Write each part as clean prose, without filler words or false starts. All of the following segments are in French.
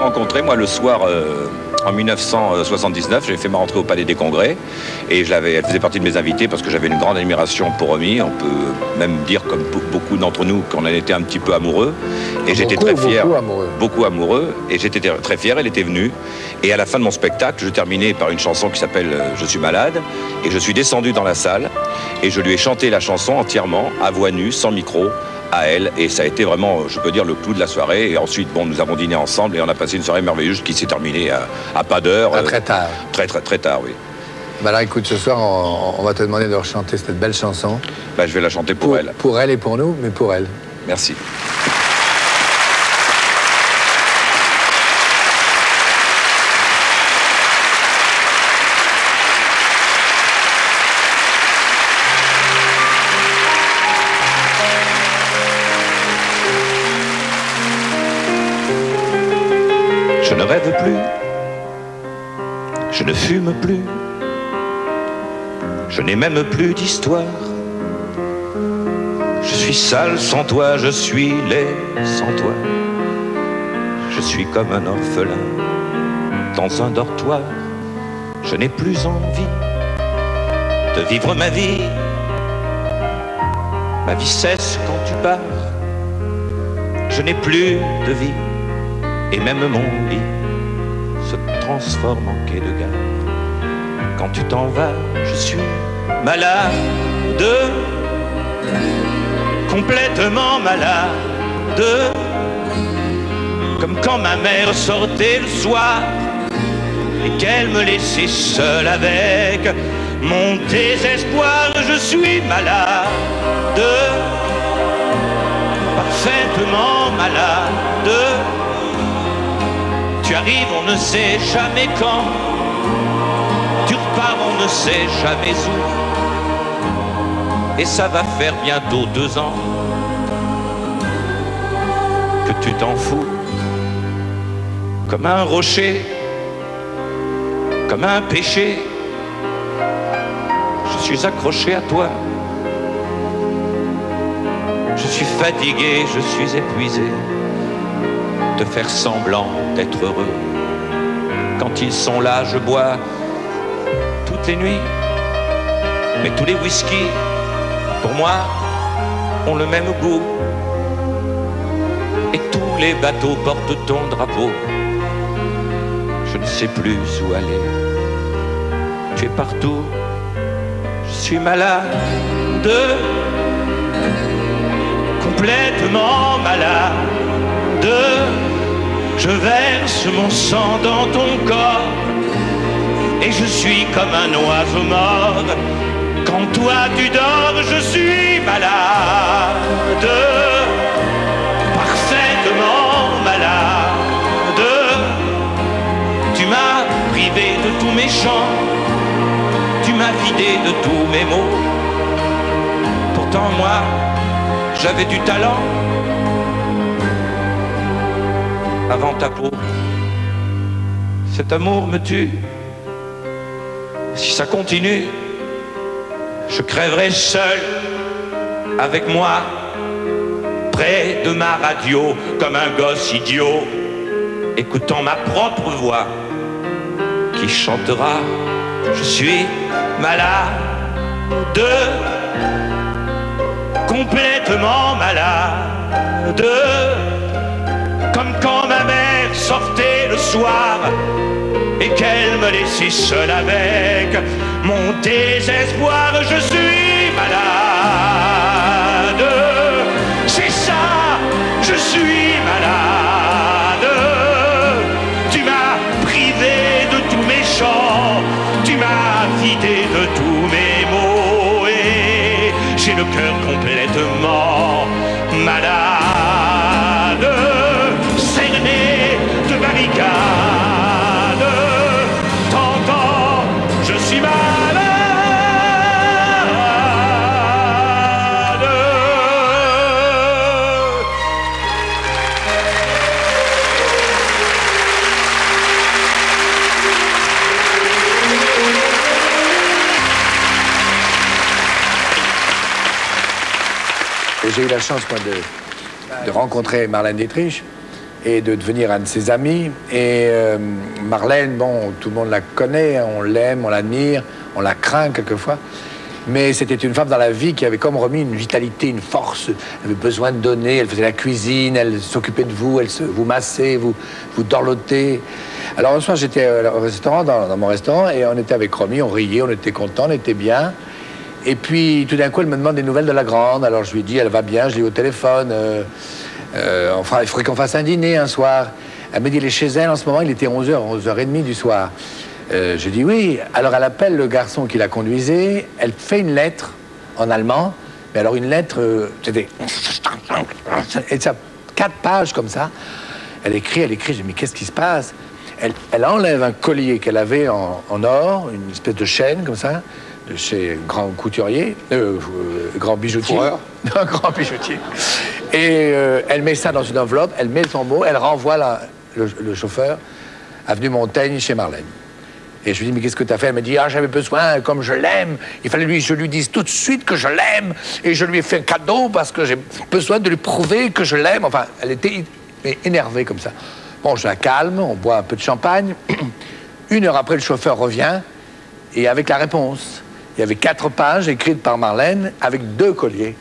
rencontrée, moi, le soir, en 1979. J'ai fait ma rentrée au Palais des Congrès. Et elle faisait partie de mes invités parce que j'avais une grande admiration pour Romy. On peut même dire, comme beaucoup d'entre nous, qu'on en était un petit peu amoureux. Et j'étais très fier. Beaucoup amoureux. Et j'étais très fier. Elle était venue. Et à la fin de mon spectacle, je terminais par une chanson qui s'appelle « Je suis malade ». Et je suis descendu dans la salle. Et je lui ai chanté la chanson entièrement, à voix nue, sans micro, à elle, et ça a été vraiment, je peux dire, le clou de la soirée. Et ensuite, bon, nous avons dîné ensemble et on a passé une soirée merveilleuse qui s'est terminée à pas d'heure. Très tard. Très tard, oui. Bah alors écoute, ce soir, on va te demander de rechanter cette belle chanson. Bah, je vais la chanter pour elle. Pour elle et pour nous, mais pour elle. Merci. Je ne rêve plus, je ne fume plus, je n'ai même plus d'histoire. Je suis sale sans toi, je suis laid sans toi. Je suis comme un orphelin dans un dortoir. Je n'ai plus envie de vivre ma vie. Ma vie cesse quand tu pars. Je n'ai plus de vie. Et même mon lit se transforme en quai de gare. Quand tu t'en vas, je suis malade, complètement malade. Comme quand ma mère sortait le soir et qu'elle me laissait seule avec mon désespoir. Je suis malade, parfaitement malade. Tu arrives, on ne sait jamais quand. Tu repars, on ne sait jamais où. Et ça va faire bientôt 2 ans que tu t'en fous. Comme un rocher, comme un péché, je suis accroché à toi. Je suis fatigué, je suis épuisé de faire semblant d'être heureux. Quand ils sont là, je bois toutes les nuits. Mais tous les whisky, pour moi, ont le même goût. Et tous les bateaux portent ton drapeau. Je ne sais plus où aller. Tu es partout. Je suis malade, complètement malade. Je verse mon sang dans ton corps et je suis comme un oiseau mort. Quand toi tu dors, je suis malade, parfaitement malade. Tu m'as privé de tous mes chants, tu m'as vidé de tous mes mots. Pourtant moi, j'avais du talent avant ta peau. Cet amour me tue. Si ça continue, je crèverai seul, avec moi, près de ma radio, comme un gosse idiot, écoutant ma propre voix, qui chantera « Je suis malade, complètement malade ». Comme quand ma mère sortait le soir et qu'elle me laissait seule avec mon désespoir. Je suis malade, c'est ça, je suis malade. Tu m'as privé de tous mes chants, tu m'as vidé de tous mes mots et j'ai le cœur complètement malade. De barricades, t'entends, je suis malade. J'ai eu la chance, moi, de rencontrer Marlène Dietrich. et de devenir un de ses amis. Et Marlène, bon, tout le monde la connaît, on l'aime, on l'admire, on la craint quelquefois. Mais c'était une femme dans la vie qui avait comme remis une vitalité, une force. Elle avait besoin de donner, elle faisait la cuisine, elle s'occupait de vous, vous massait, vous dorlotait. Alors un soir, j'étais au restaurant, dans mon restaurant, et on était avec Romy, on riait, on était contents, on était bien. Et puis tout d'un coup, elle me demande des nouvelles de la grande. Alors je lui dis, elle va bien, je l'ai au téléphone. Il faudrait qu'on fasse un dîner un soir. Elle me dit, elle est chez elle en ce moment, il était 11h, 11h30 du soir. Je dis oui. Alors elle appelle le garçon qui la conduisait. Elle fait une lettre en allemand. Mais alors une lettre, c'était... Et ça, 4 pages comme ça. Elle écrit. Je dis mais qu'est-ce qui se passe? Elle enlève un collier qu'elle avait en or, une espèce de chaîne comme ça, de chez grand couturier, grand bijoutier. Un grand bijoutier. Et elle met ça dans une enveloppe, elle met son mot, elle renvoie le chauffeur avenue Montaigne chez Marlène. Et je lui dis, mais qu'est-ce que tu as fait? Elle me dit, ah, j'avais besoin, comme je l'aime, il fallait que je lui dise tout de suite que je l'aime, et je lui ai fait un cadeau parce que j'ai besoin de lui prouver que je l'aime. Enfin, elle était énervée comme ça. Bon, je la calme, on boit un peu de champagne. 1 heure après, le chauffeur revient, et avec la réponse. Il y avait 4 pages écrites par Marlène, avec 2 colliers.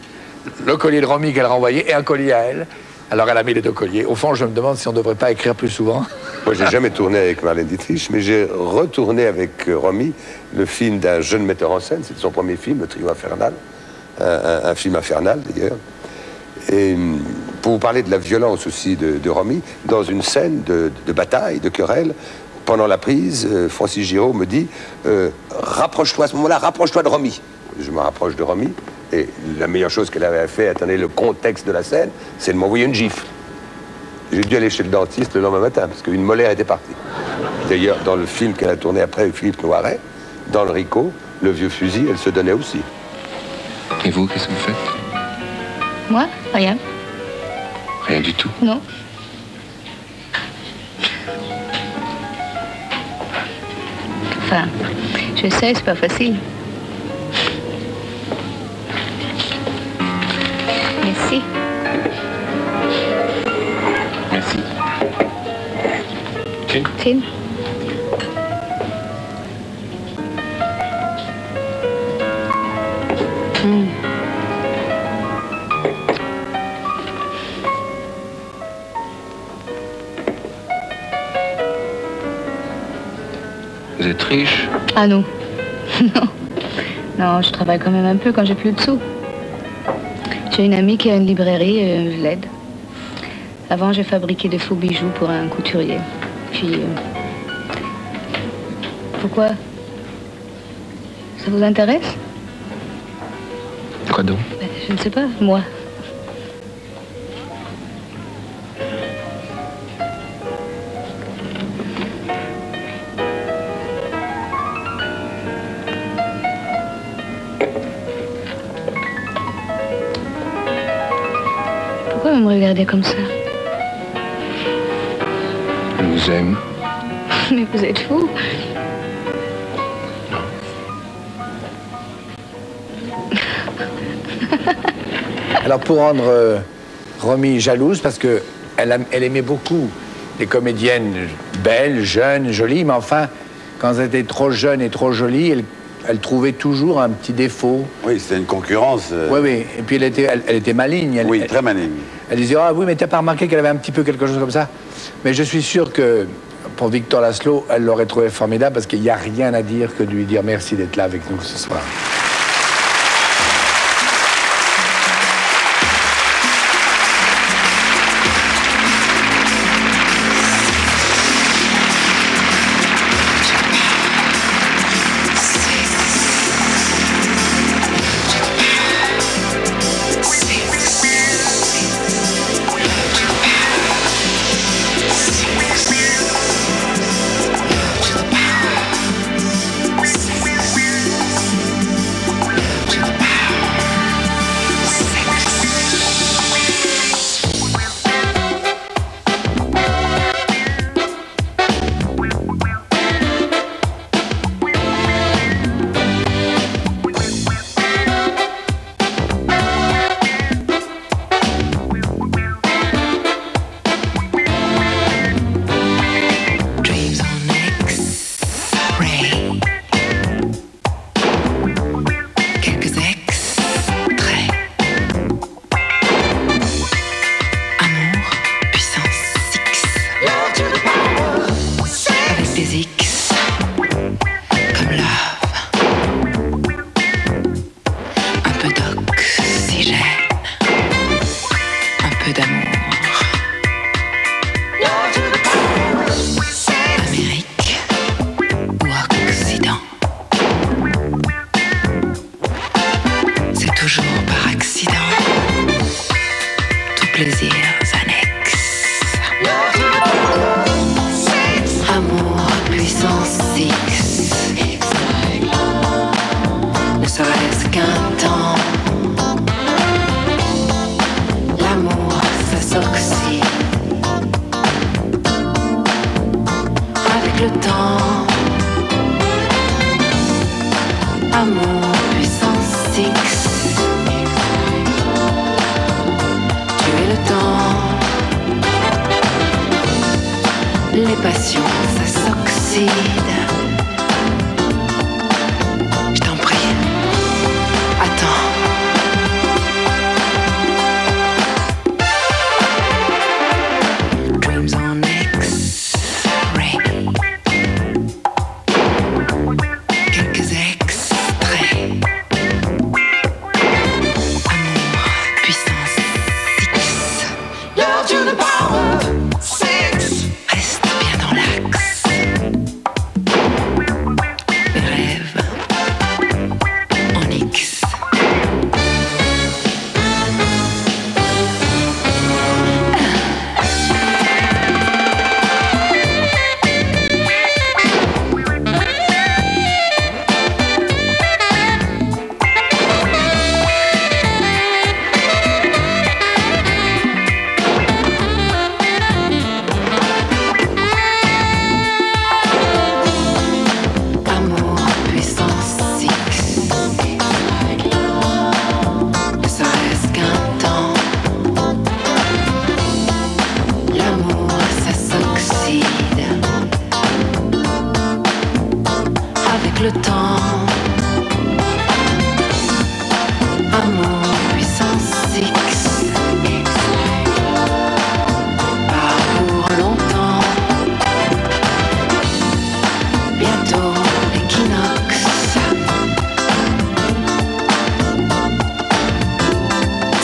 Le collier de Romy qu'elle renvoyait, et un collier à elle. Alors elle a mis les 2 colliers. Au fond, je me demande si on ne devrait pas écrire plus souvent. Moi, j'ai jamais tourné avec Marlène Dietrich, mais j'ai retourné avec Romy le film d'un jeune metteur en scène. C'était son premier film, Le Trio Infernal. Un film infernal, d'ailleurs. Et pour vous parler de la violence aussi de Romy, dans une scène de bataille, de querelle, pendant la prise, Francis Giraud me dit rapproche-toi, à ce moment-là, rapproche-toi de Romy. Je me rapproche de Romy. Et la meilleure chose qu'elle avait fait, attendez le contexte de la scène, c'est de m'envoyer une gifle. J'ai dû aller chez le dentiste le lendemain matin, parce qu'une molaire était partie. D'ailleurs, dans le film qu'elle a tourné après avec Philippe Noiret, dans le Rico, le vieux fusil, elle se donnait aussi. Et vous, qu'est-ce que vous faites? Moi? Rien. Rien du tout? Non. Enfin, je sais, c'est pas facile. Merci. Merci. Tin? Tin. Vous êtes riche? Ah non. Non. Non, je travaille quand même un peu quand j'ai plus de sous. J'ai une amie qui a une librairie et je l'aide. Avant, j'ai fabriqué des faux bijoux pour un couturier. Puis... Pourquoi? Ça vous intéresse? Quoi donc? Ben, je ne sais pas, moi. Pourquoi vous me regardez comme ça? Je vous aime. Mais vous êtes fou. Alors pour rendre Romy jalouse, parce que elle aimait beaucoup les comédiennes belles, jeunes, jolies, mais enfin, quand elles étaient trop jeunes et trop jolies, elle trouvait toujours un petit défaut. Oui, c'était une concurrence. Oui, oui. Et puis elle était maligne. Oui, très maligne. Elle disait, ah oui, mais t'as pas remarqué qu'elle avait un petit peu quelque chose comme ça? Mais je suis sûr que pour Victor Laszlo, elle l'aurait trouvé formidable parce qu'il n'y a rien à dire que de lui dire merci d'être là avec nous ce soir. par accident. Tout plaisir annexe. Amour puissance X. Ne serait-ce qu'un temps. L'amour, ça s'oxyde avec le temps. Amour puissance X. Tuer le temps. Les passions, ça s'oxyde. Je t'en prie. Attends. Dreams on X-ray. Quelques extraits. Amour, puissance X. Love to the power six. Reste bien dans l'axe. Mes rêves en X. Amour, puissance X. Ne serait-ce qu'un temps. L'amour, ça s'oxyde avec le temps. Amour, puissance X. Pas pour longtemps. Bientôt l'équinoxe.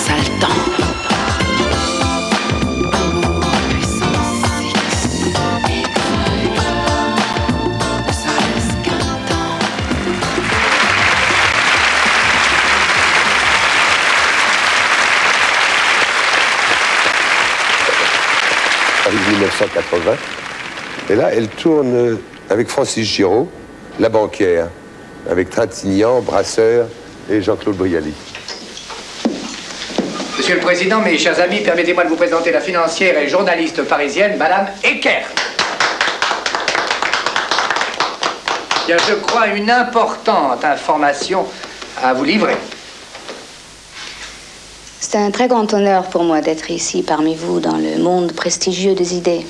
Sale temps. Amour, puissance X. Ne serait-ce qu'un temps. Arrive 1980. Et là, elle tourne avec Francis Giraud, La banquière, avec Trintignant, Brasseur et Jean-Claude Brialy. Monsieur le Président, mes chers amis, permettez-moi de vous présenter la financière et journaliste parisienne, Madame Eckert. Il y a, je crois, une importante information à vous livrer. C'est un très grand honneur pour moi d'être ici parmi vous dans le monde prestigieux des idées.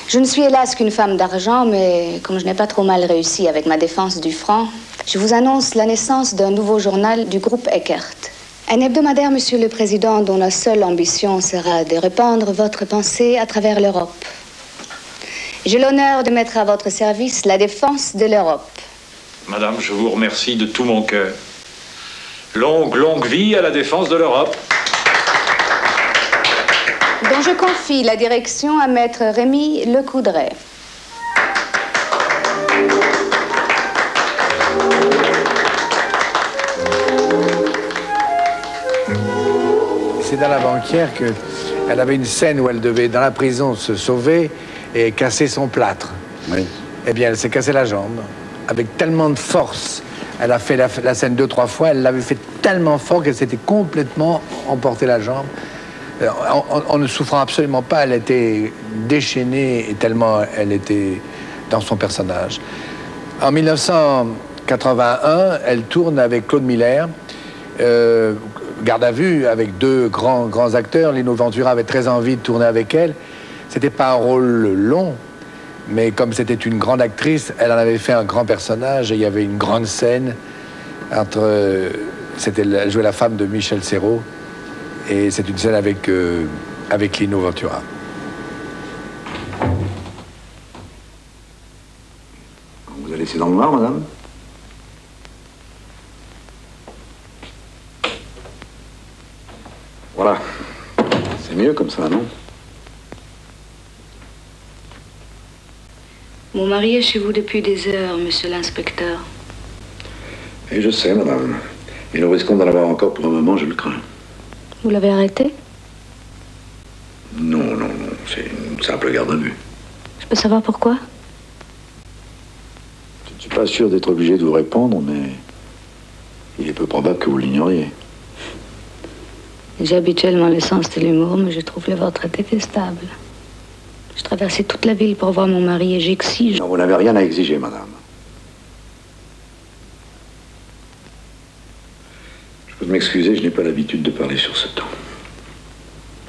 Je ne suis hélas qu'une femme d'argent, mais comme je n'ai pas trop mal réussi avec ma défense du franc, je vous annonce la naissance d'un nouveau journal du groupe Eckert. Un hebdomadaire, Monsieur le Président, dont la seule ambition sera de répandre votre pensée à travers l'Europe. J'ai l'honneur de mettre à votre service la défense de l'Europe. Madame, je vous remercie de tout mon cœur. Longue vie à la défense de l'Europe. Dont je confie la direction à Maître Rémy Lecoudray. C'est dans La banquière qu'elle avait une scène où elle devait, dans la prison, se sauver et casser son plâtre. Oui. Eh bien, elle s'est cassée la jambe avec tellement de force. Elle a fait la scène 2-3 fois. Elle l'avait fait tellement fort qu'elle s'était complètement emporté la jambe. En ne souffrant absolument pas, elle était déchaînée et tellement elle était dans son personnage. En 1981, elle tourne avec Claude Miller, Garde à vue, avec deux grands acteurs. Lino Ventura avait très envie de tourner avec elle. C'était pas un rôle long, mais comme c'était une grande actrice, elle en avait fait un grand personnage et il y avait une grande scène entre... elle jouait la femme de Michel Serrault et c'est une scène avec Lino Ventura. Vous a laissé dans le noir, madame? Voilà. C'est mieux comme ça, non? Mon mari est chez vous depuis des heures, monsieur l'inspecteur. Et je sais, madame. Et nous risquons d'en avoir encore pour un moment, je le crains. Vous l'avez arrêté? Non, non, non, c'est une simple garde à vue. Je peux savoir pourquoi? Je ne suis pas sûr d'être obligé de vous répondre, mais il est peu probable que vous l'ignoriez. J'ai habituellement le sens de l'humour, mais je trouve le vôtre détestable. Je traversais toute la ville pour voir mon mari et j'exige... Non, vous n'avez rien à exiger, madame. Je peux m'excuser, je n'ai pas l'habitude de parler sur ce ton.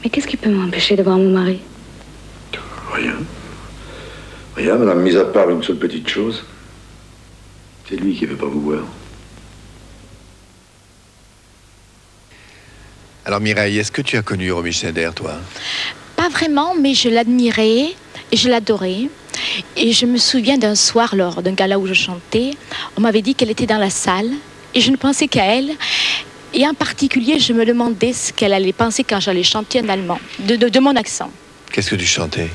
Mais qu'est-ce qui peut m'empêcher de voir mon mari? Rien. Rien, madame, mis à part une seule petite chose. C'est lui qui ne veut pas vous voir. Alors Mireille, est-ce que tu as connu Romy Schneider, toi? Pas vraiment, mais je l'admirais et je l'adorais. Et je me souviens d'un soir, lors d'un gala où je chantais, on m'avait dit qu'elle était dans la salle et je ne pensais qu'à elle. Et en particulier, je me demandais ce qu'elle allait penser quand j'allais chanter en allemand, de mon accent. Qu'est-ce que tu chantais?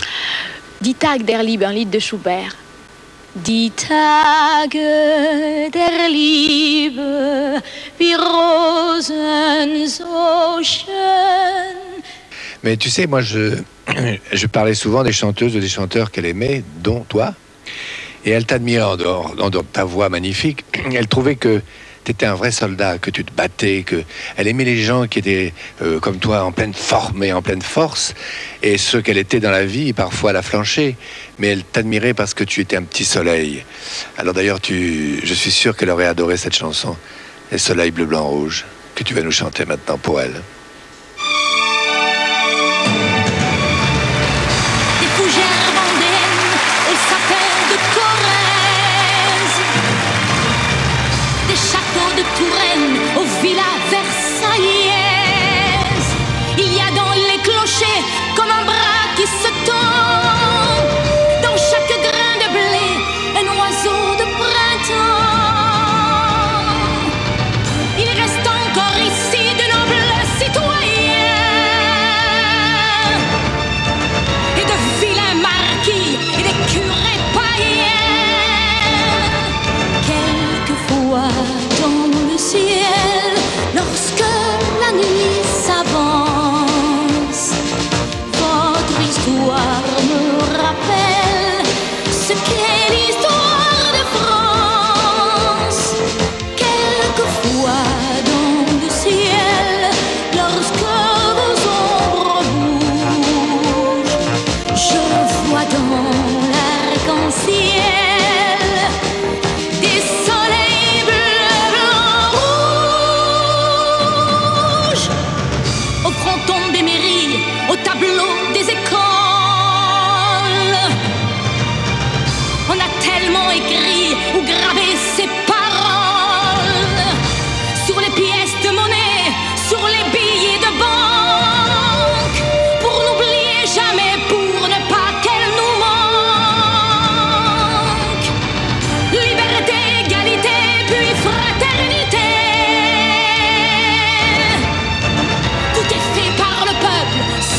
Die Tag der Liebe, un livre de Schubert. Die Tage der Liebe, wie Rosen so schön. Mais tu sais, moi, je parlais souvent des chanteuses ou des chanteurs qu'elle aimait, dont toi. Et elle t'admirait en dehors de ta voix magnifique. Elle trouvait que tu étais un vrai soldat, que tu te battais, qu'elle aimait les gens qui étaient comme toi, en pleine forme et en pleine force. Et ce qu'elle était dans la vie, parfois la flanchait. Mais elle t'admirait parce que tu étais un petit soleil. Alors d'ailleurs, je suis sûr qu'elle aurait adoré cette chanson, Les soleils bleu, blanc, rouge, que tu vas nous chanter maintenant pour elle.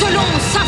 Selon sa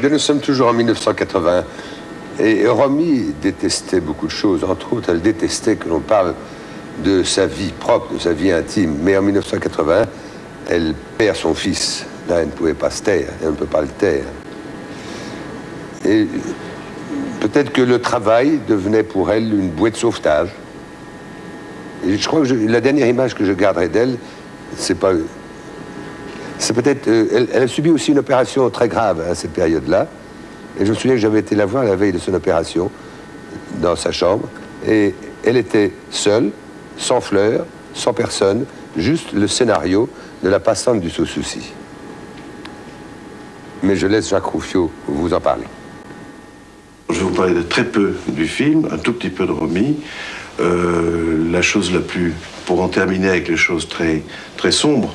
bien, nous sommes toujours en 1980. Et Romy détestait beaucoup de choses. Entre autres, elle détestait que l'on parle de sa vie propre, de sa vie intime. Mais en 1981, elle perd son fils. Là, elle ne pouvait pas se taire. Elle ne peut pas le taire. Et peut-être que le travail devenait pour elle une bouée de sauvetage. Et je crois que la dernière image que je garderai d'elle, c'est pas... C'est peut-être... elle a subi aussi une opération très grave à cette période-là. Et je me souviens que j'avais été la voir la veille de son opération, dans sa chambre. Et elle était seule, sans fleurs, sans personne, juste le scénario de La Passante du Sans-Souci. Mais je laisse Jacques Rouffio vous en parler. Je vais vous parler de très peu du film, un tout petit peu de Romy. La chose la plus, pour en terminer avec les choses très, très sombres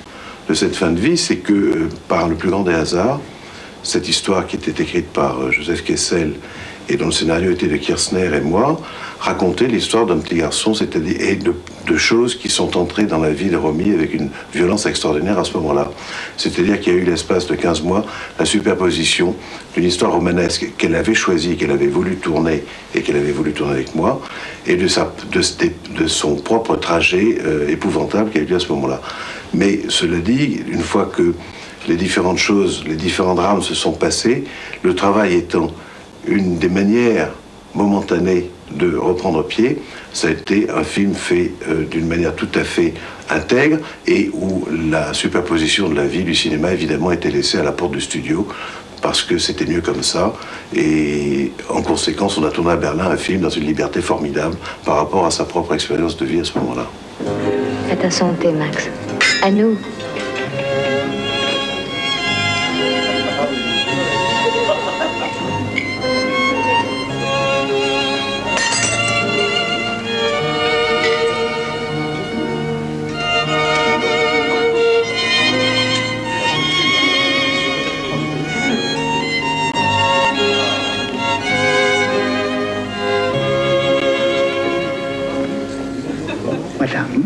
de cette fin de vie, c'est que par le plus grand des hasards, cette histoire qui était écrite par Joseph Kessel et dont le scénario était de Kirchner et moi, racontait l'histoire d'un petit garçon, c'est-à-dire et de choses qui sont entrées dans la vie de Romy avec une violence extraordinaire à ce moment-là. C'est-à-dire qu'il y a eu l'espace de 15 mois la superposition d'une histoire romanesque qu'elle avait choisie, qu'elle avait voulu tourner et qu'elle avait voulu tourner avec moi, et de son propre trajet épouvantable qui a eu lieu à ce moment-là. Mais cela dit, une fois que les différentes choses, les différents drames se sont passés, le travail étant une des manières momentanées de reprendre pied, ça a été un film fait d'une manière tout à fait intègre et où la superposition de la vie du cinéma évidemment était laissée à la porte du studio parce que c'était mieux comme ça, et en conséquence on a tourné à Berlin un film dans une liberté formidable par rapport à sa propre expérience de vie à ce moment-là. À ta santé, Max. À nous. Madame,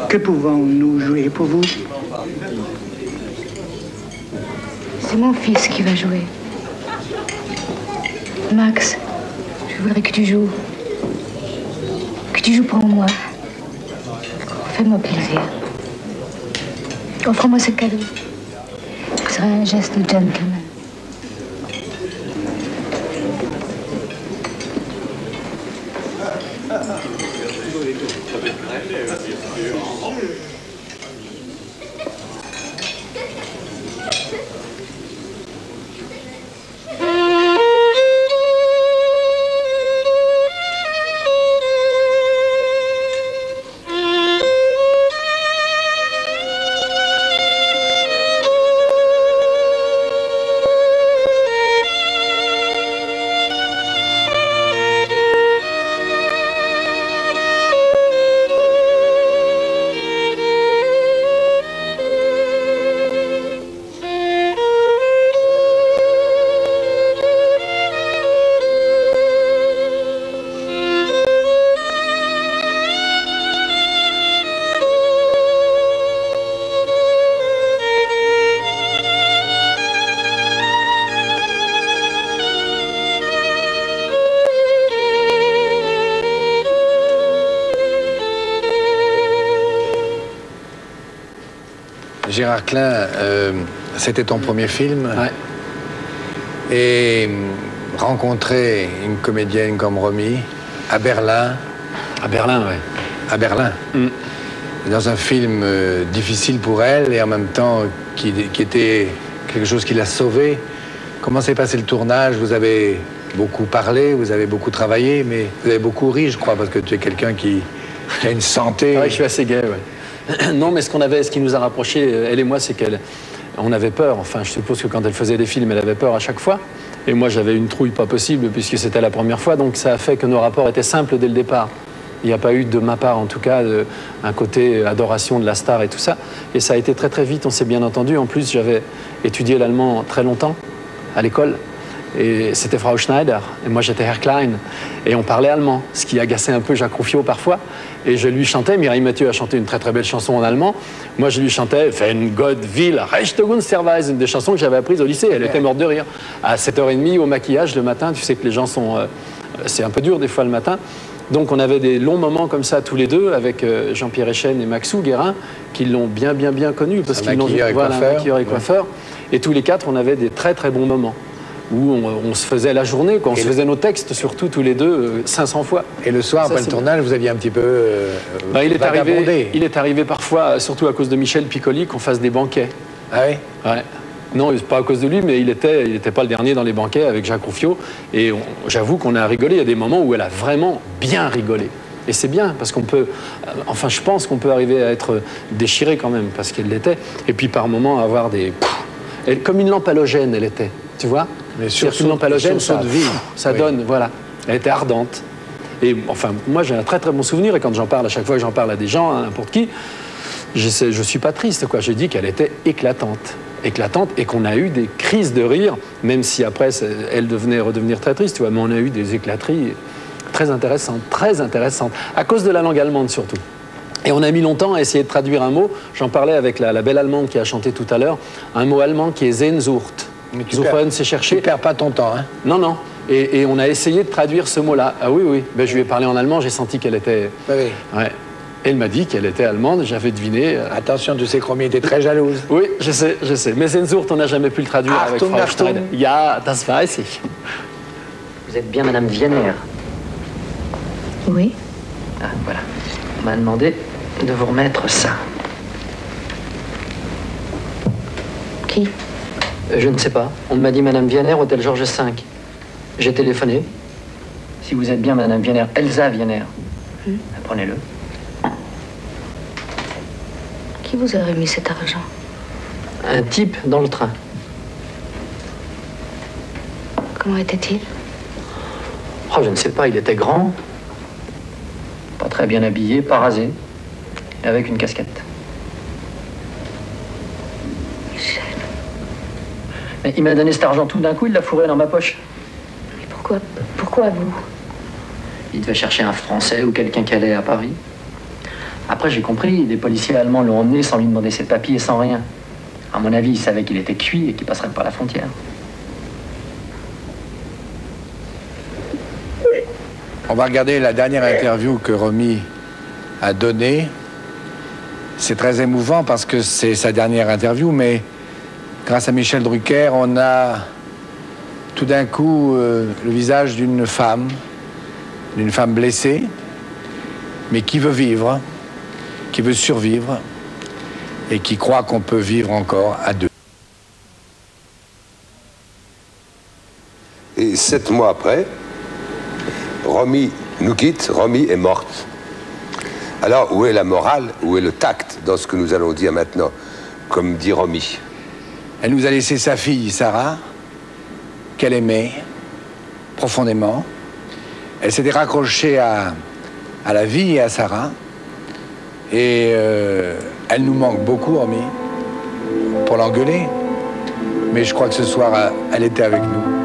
que pouvons-nous jouer pour vous? C'est mon fils qui va jouer. Max, je voudrais que tu joues. Que tu joues pour moi. Fais-moi plaisir. Offre-moi ce cadeau. Ce sera un geste de gentleman. Gérard Klein, c'était ton premier film. Ouais. Et rencontrer une comédienne comme Romy à Berlin. À Berlin, oui. À Berlin. Mm. Dans un film difficile pour elle et en même temps qui était quelque chose qui l'a sauvée. Comment s'est passé le tournage? Vous avez beaucoup parlé, vous avez beaucoup travaillé, mais vous avez beaucoup ri, je crois, parce que tu es quelqu'un qui a une santé. Oui, je suis assez gai, oui. Non, mais ce qui nous a rapprochés, elle et moi, c'est qu'on avait peur. Enfin, je suppose que quand elle faisait des films, elle avait peur à chaque fois. Et moi, j'avais une trouille pas possible, puisque c'était la première fois. Donc, ça a fait que nos rapports étaient simples dès le départ. Il n'y a pas eu, de ma part en tout cas, un côté adoration de la star et tout ça. Et ça a été très très vite, on s'est bien entendu. En plus, j'avais étudié l'allemand très longtemps, à l'école. Et c'était Frau Schneider, et moi j'étais Herr Klein. Et on parlait allemand, ce qui agaçait un peu Jacques Rouffio parfois. Et je lui chantais, Mireille Mathieu a chanté une très très belle chanson en allemand. Moi je lui chantais « Wenn Gott will, rechte uns erweisen », des chansons que j'avais apprises au lycée. Elle était morte de rire. À 7h30 au maquillage le matin, tu sais que les gens sont... c'est un peu dur des fois le matin. Donc on avait des longs moments comme ça tous les deux avec Jean-Pierre Echen et Maxou Guérin qui l'ont bien connu parce qu'ils l'ont maquilleur et coiffeur. Et tous les quatre on avait des très très bons moments où on se faisait la journée, on se faisait nos textes surtout tous les deux 500 fois. Et le soir après le tournage vous aviez un petit peu il est arrivé parfois, surtout à cause de Michel Piccoli, qu'on fasse des banquets. Ah oui? Ouais. Non, pas à cause de lui, mais il était pas le dernier dans les banquets avec Jacques Rouffio. Et j'avoue qu'on a rigolé. Il y a des moments où elle a vraiment bien rigolé. Et c'est bien, parce qu'on peut... Enfin, je pense qu'on peut arriver à être déchiré quand même, parce qu'elle l'était. Et puis par moments avoir des... comme une lampe halogène, elle était. Tu vois? Mais sur une lampe halogène, ça oui. donne, voilà. Elle était ardente. Et enfin, moi j'ai un très très bon souvenir. Et quand j'en parle, à chaque fois que j'en parle à des gens, à n'importe qui, je suis pas triste, quoi. Je dis qu'elle était éclatante et qu'on a eu des crises de rire, même si après elle devenait redevenir très triste, tu vois, mais on a eu des éclateries très intéressantes, à cause de la langue allemande surtout. Et on a mis longtemps à essayer de traduire un mot, j'en parlais avec la belle allemande qui a chanté tout à l'heure, un mot allemand qui est Sehnsucht. Suchen, c'est chercher. Tu perds pas ton temps, hein? Non, non. Et on a essayé de traduire ce mot-là. Ah oui. Ben, je lui ai parlé en allemand, j'ai senti qu'elle était... Oui. Ouais. Elle m'a dit qu'elle était allemande, j'avais deviné. Attention, tu sais que Romy était très jalouse. Oui, je sais. Mais Sehnsucht, on n'a jamais pu le traduire avec Frau Schneider. Ja, das weiß ich. Vous êtes bien Madame Wiener? Oui. Ah, voilà. On m'a demandé de vous remettre ça. Qui? Je ne sais pas. On m'a dit Madame Wiener, hôtel Georges V. J'ai téléphoné. Si vous êtes bien Madame Wiener, Elsa Wiener, prenez-le. Qui vous a remis cet argent? Un type dans le train. Comment était-il? Oh, je ne sais pas, il était grand, pas très bien habillé, pas rasé, et avec une casquette. Michel. Mais il m'a donné cet argent tout d'un coup, il l'a fourré dans ma poche. Mais pourquoi vous? Il devait chercher un Français ou quelqu'un qui allait à Paris. Après, j'ai compris, des policiers allemands l'ont emmené sans lui demander ses papiers, sans rien. À mon avis, il savait qu'il était cuit et qu'il passerait par la frontière. On va regarder la dernière interview que Romy a donnée. C'est très émouvant parce que c'est sa dernière interview, mais grâce à Michel Drucker, on a tout d'un coup le visage d'une femme blessée, mais qui veut vivre, qui veut survivre et qui croit qu'on peut vivre encore à deux. Et 7 mois après, Romy nous quitte, Romy est morte. Alors, où est la morale, où est le tact dans ce que nous allons dire maintenant, comme dit Romy? Elle nous a laissé sa fille, Sarah, qu'elle aimait profondément. Elle s'était raccrochée à la vie et à Sarah. Et elle nous manque beaucoup, Romy, pour l'engueuler. Mais je crois que ce soir, elle était avec nous.